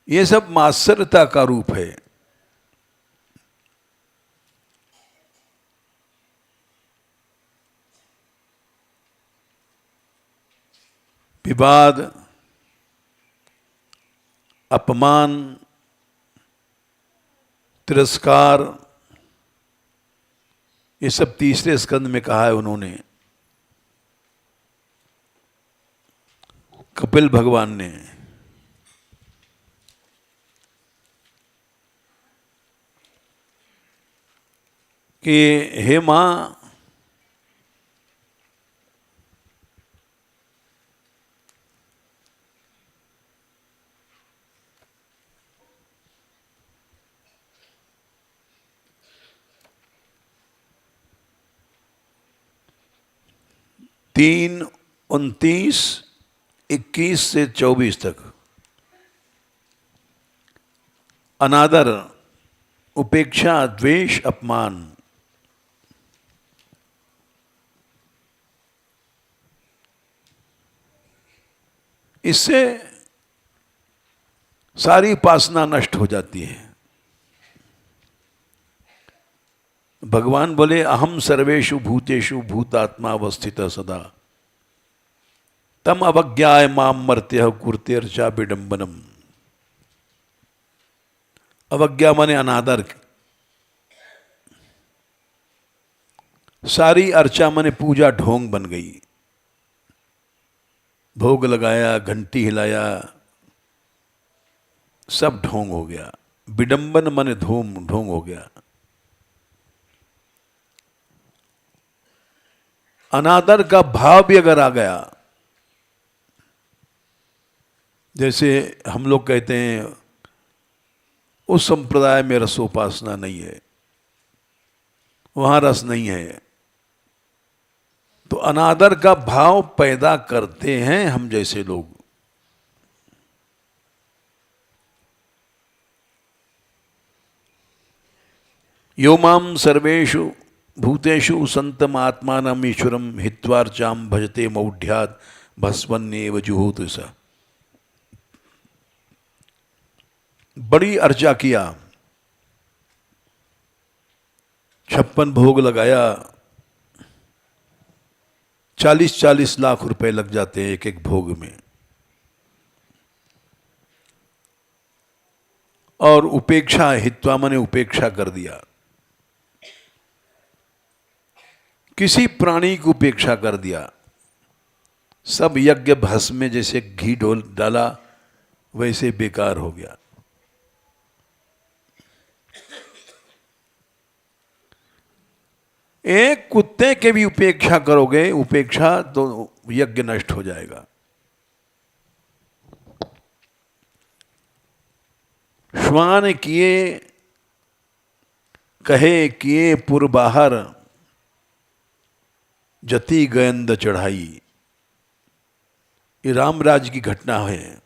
ये सब मात्सर्यता का रूप है। विवाद, अपमान, तिरस्कार, ये सब तीसरे स्कंद में कहा है उन्होंने, कपिल भगवान ने। कि हे मां, तीन 29, 21 से 24 तक अनादर, उपेक्षा, द्वेष, अपमान, इससे सारी उपासना नष्ट हो जाती है। भगवान बोले अहम सर्वेषु भूतेषु भूतात्मा अवस्थितः सदा तम अवज्ञाय माम मर्त्यः कुर्तेर्चा विडंबनम। अवज्ञा माने अनादर, सारी अर्चा माने पूजा ढोंग बन गई। भोग लगाया, घंटी हिलाया, सब ढोंग हो गया। विडंबन माने ढोंग हो गया। अनादर का भाव भी अगर आ गया, जैसे हम लोग कहते हैं उस संप्रदाय में रसोपासना नहीं है, वहां रस नहीं है, तो अनादर का भाव पैदा करते हैं हम जैसे लोग। यो माम सर्वेषु भूतेषु संतम आत्मानम ईश्वरम हित्वार्चाम भजते मौढ़्यात् भस्वन्नेव जुहोति स। बड़ी अर्चा किया, 56 भोग लगाया, 40-40 लाख रुपए लग जाते हैं एक एक भोग में। और उपेक्षा, हित्वामा ने उपेक्षा कर दिया, किसी प्राणी की उपेक्षा कर दिया। सब यज्ञ भस्म में जैसे घी डोल डाला वैसे बेकार हो गया। एक कुत्ते के भी उपेक्षा करोगे, उपेक्षा तो यज्ञ नष्ट हो जाएगा। श्वान किए कहे किए पुर बाहर, जति गयंद चढ़ाई। ये रामराज की घटना है।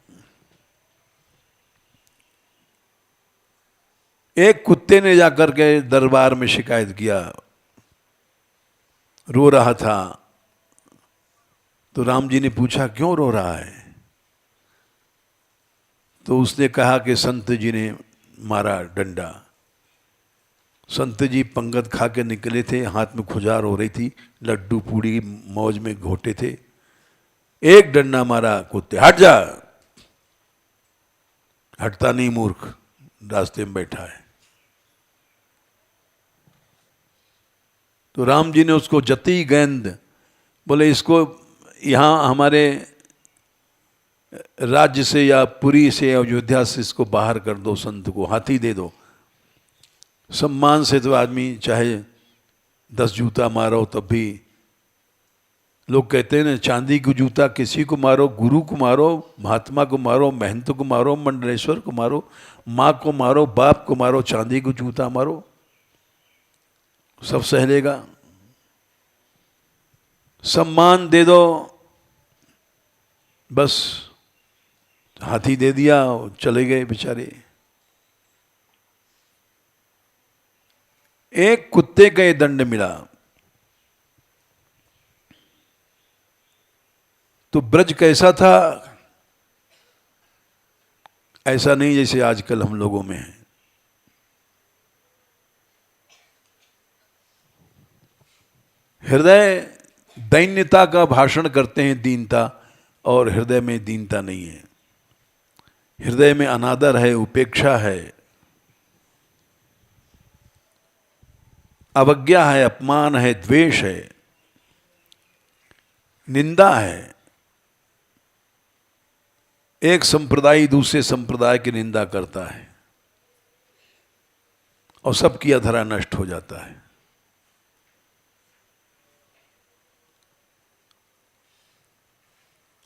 एक कुत्ते ने जाकर के दरबार में शिकायत किया, रो रहा था। तो राम जी ने पूछा क्यों रो रहा है? तो उसने कहा कि संत जी ने मारा डंडा। संत जी पंगत खा के निकले थे, हाथ में खुजार हो रही थी, लड्डू पूड़ी मौज में घोटे थे, एक डंडा मारा कुत्ते, हट जा। हटता नहीं, मूर्ख, रास्ते में बैठा है। तो राम जी ने उसको जति गेंद बोले, इसको यहाँ हमारे राज्य से या पुरी से या अयोध्या से इसको बाहर कर दो, संत को हाथी दे दो। सम्मान से तो आदमी चाहे 10 जूता मारो तब भी, लोग कहते हैं ना, चांदी को जूता किसी को मारो, गुरु को मारो, महात्मा को मारो, महंत को मारो, मंडलेश्वर को मारो, माँ को मारो, बाप को मारो, चांदी को जूता मारो, सब सह लेगा। सम्मान दे दो, बस हाथी दे दिया, चले गए बेचारे। एक कुत्ते का ये दंड मिला। तो ब्रज कैसा था? ऐसा नहीं जैसे आजकल हम लोगों में है। हृदय दैन्यता का भाषण करते हैं, दीनता, और हृदय में दीनता नहीं है। हृदय में अनादर है, उपेक्षा है, अवज्ञा है, अपमान है, द्वेष है, निंदा है। एक संप्रदाय दूसरे संप्रदाय की निंदा करता है और सबकी अधरा नष्ट हो जाता है।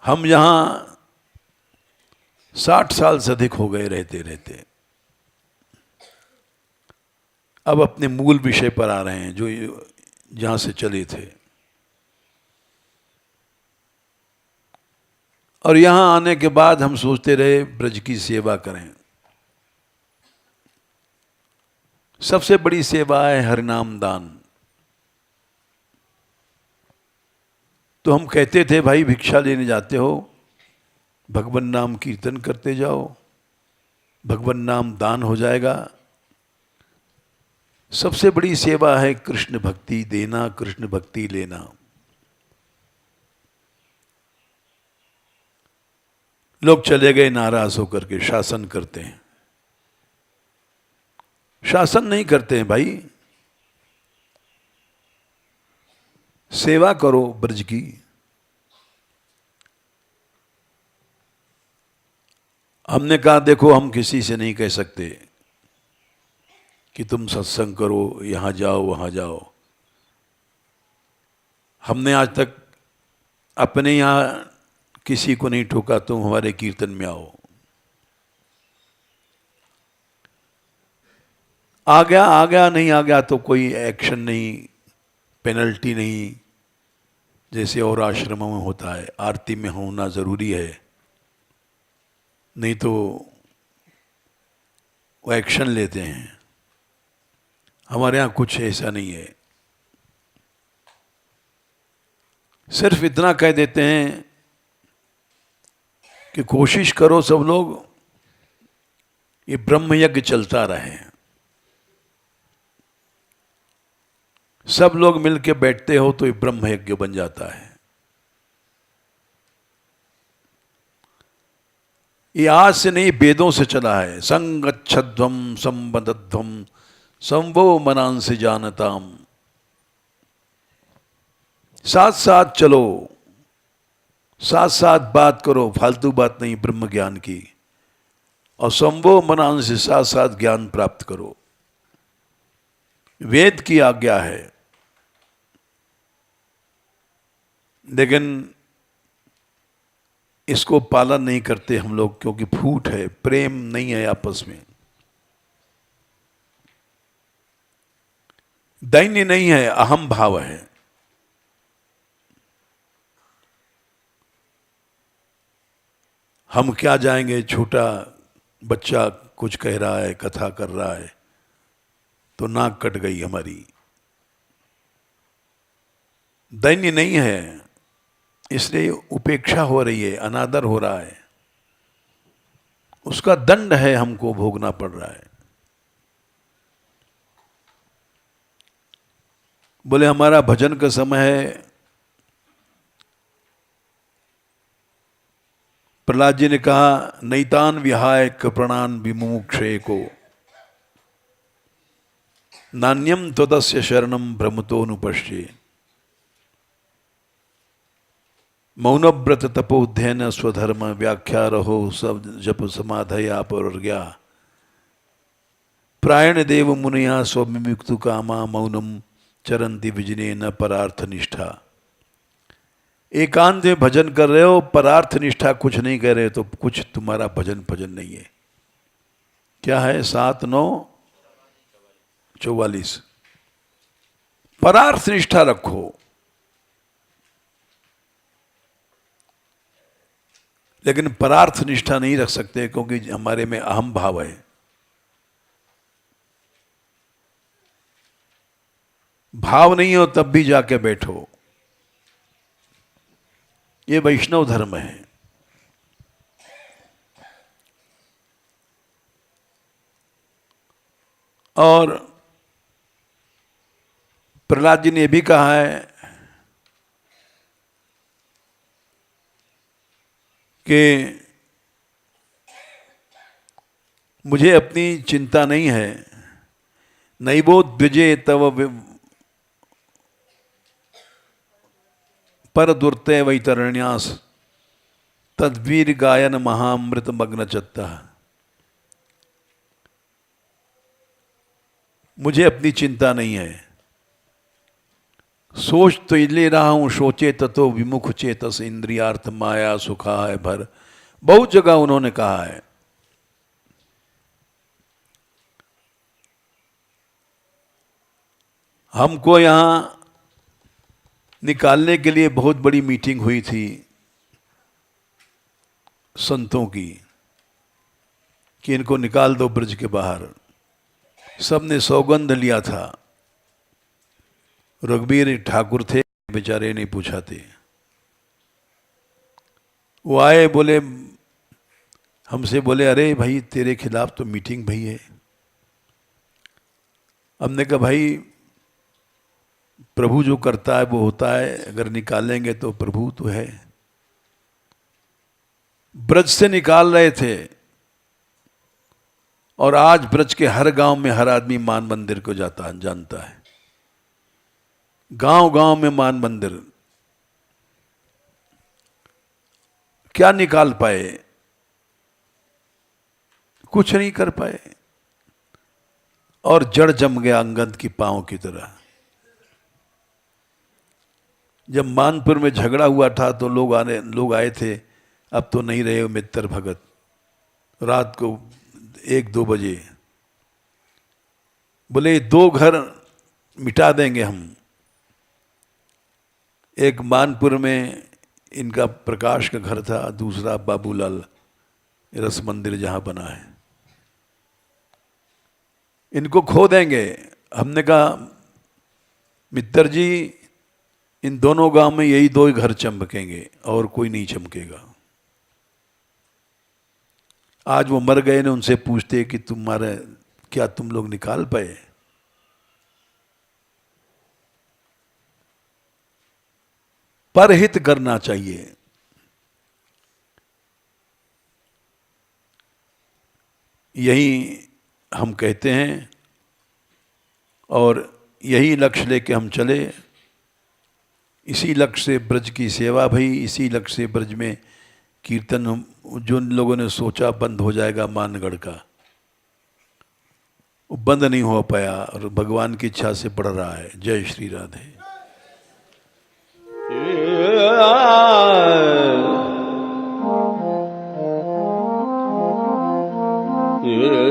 हम यहां 60 साल से अधिक हो गए रहते रहते, अब अपने मूल विषय पर आ रहे हैं जो जहां से चले थे। और यहां आने के बाद हम सोचते रहे ब्रज की सेवा करें। सबसे बड़ी सेवा है हरिनाम दान। तो हम कहते थे भाई भिक्षा लेने जाते हो, भगवान नाम कीर्तन करते जाओ, भगवान नाम दान हो जाएगा। सबसे बड़ी सेवा है कृष्ण भक्ति देना, कृष्ण भक्ति लेना। लोग चले गए नाराज होकर के, शासन करते हैं। शासन नहीं करते हैं भाई, सेवा करो ब्रज की। हमने कहा देखो हम किसी से नहीं कह सकते कि तुम सत्संग करो, यहां जाओ वहां जाओ। हमने आज तक अपने यहां किसी को नहीं ठोका तुम हमारे कीर्तन में आओ। आ गया नहीं आ गया तो कोई एक्शन नहीं, पेनल्टी नहीं, जैसे और आश्रमों में होता है। आरती में होना जरूरी है, नहीं तो वो एक्शन लेते हैं। हमारे यहाँ कुछ ऐसा नहीं है। सिर्फ इतना कह देते हैं कि कोशिश करो सब लोग ये ब्रह्म यज्ञ चलता रहे। सब लोग मिलके बैठते हो तो ये ब्रह्म यज्ञ बन जाता है। ये आज से नहीं, वेदों से चला है। संगच्छध्वम संबद्धध्वम संभो मनांसि जानताम। साथ साथ चलो, साथ साथ बात करो, फालतू बात नहीं, ब्रह्म ज्ञान की। और संभो मनांसि, साथ साथ ज्ञान प्राप्त करो। वेद की आज्ञा है, लेकिन इसको पालन नहीं करते हम लोग, क्योंकि फूट है, प्रेम नहीं है आपस में, दैन्य नहीं है, अहम भाव है। हम क्या जाएंगे, छोटा बच्चा कुछ कह रहा है, कथा कर रहा है, तो नाक कट गई हमारी। दैन्य नहीं है, इसलिए उपेक्षा हो रही है, अनादर हो रहा है, उसका दंड है, हमको भोगना पड़ रहा है। बोले हमारा भजन का समय है। प्रहलाद जी ने कहा, नैतान विहाय कृपणान विमुक्षे को नान्यम त्वदस्य शरणम भ्रमतोनुपश्ये। मौनव्रत तपोध्ययन स्वधर्म व्याख्या रहो सब जप समाधया परज्ञा। प्रायण देव मुनिया स्वमिमुक्तु कामा मौनम चरंती विजने न परार्थ निष्ठा। एकांत में भजन कर रहे हो, परार्थ निष्ठा कुछ नहीं कर रहे, तो कुछ तुम्हारा भजन भजन नहीं है। क्या है? 7-9-44। परार्थ निष्ठा रखो, लेकिन परार्थ निष्ठा नहीं रख सकते, क्योंकि हमारे में अहम भाव है। भाव नहीं हो तब भी जाके बैठो, ये वैष्णव धर्म है। और प्रहलाद जी ने भी कहा है कि मुझे अपनी चिंता नहीं है, नैवो द्विजे तव पर दुर्ते वैतरण्यास तद्वीर गायन महामृत मग्न चत्ता। मुझे अपनी चिंता नहीं है, सोच तो ले रहा हूं, सोचे ततो विमुख चेतस इंद्रियार्थ माया सुखा है भर। बहुत जगह उन्होंने कहा है। हमको यहां निकालने के लिए बहुत बड़ी मीटिंग हुई थी संतों की, कि इनको निकाल दो ब्रज के बाहर। सबने सौगंध लिया था। रघुवीर ठाकुर थे, बेचारे नहीं पूछा थे। वो आए, बोले हमसे, बोले अरे भाई तेरे खिलाफ तो मीटिंग भई है। हमने कहा भाई प्रभु जो करता है वो होता है, अगर निकालेंगे तो प्रभु तो है। ब्रज से निकाल रहे थे, और आज ब्रज के हर गांव में हर आदमी मान मंदिर को जानता है। गांव गांव में मान मंदिर। क्या निकाल पाए? कुछ नहीं कर पाए, और जड़ जम गया अंगद की पांव की तरह। जब मानपुर में झगड़ा हुआ था तो लोग आए थे, अब तो नहीं रहे मित्र भगत। रात को 1-2 बजे बोले 2 घर मिटा देंगे हम। एक मानपुर में इनका प्रकाश का घर था, दूसरा बाबूलाल रस मंदिर जहां बना है। इनको खो देंगे। हमने कहा मित्र जी, इन दोनों गांव में यही 2 ही घर चमकेंगे और कोई नहीं चमकेगा। आज वो मर गए ने, उनसे पूछते कि तुम्हारे क्या तुम लोग निकाल पाए? परहित करना चाहिए। यही हम कहते हैं और यही लक्ष्य लेके हम चले। इसी लक्ष्य से ब्रज की सेवा भई, इसी लक्ष्य से ब्रज में कीर्तन जो लोगों ने सोचा बंद हो जाएगा मानगढ़ का, वो बंद नहीं हो पाया और भगवान की इच्छा से बढ़ रहा है। जय श्री राधे। ये